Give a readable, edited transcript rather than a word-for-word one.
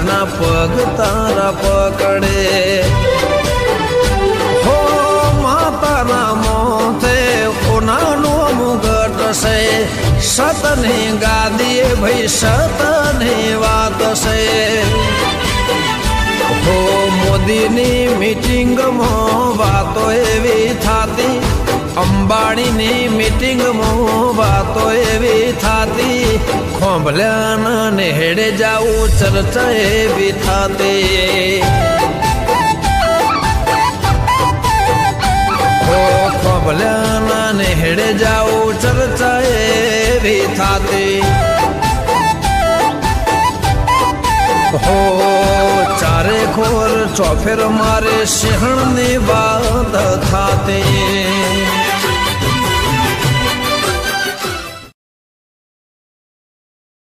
ઘરના પગ તારા પકડે હો માતાના મોથે કોનાનો મુગટ છે સતની ગાદીએ ભાઈ સતની વાત છે હો મોદીની મીટિંગમાં વાતો એવી થાતી અંબાણીની મીટિંગમાં વાતો એવી થાતી ખોંભલ્યાના નેહડે જાવું ચર્ચા એવી થાતી હો ખોંભલ્યાના નેહડે જાવું ચર્ચા એવી થાતી હો ચારે ખોર ચોફેર મારે સિંહણની વાત થાતી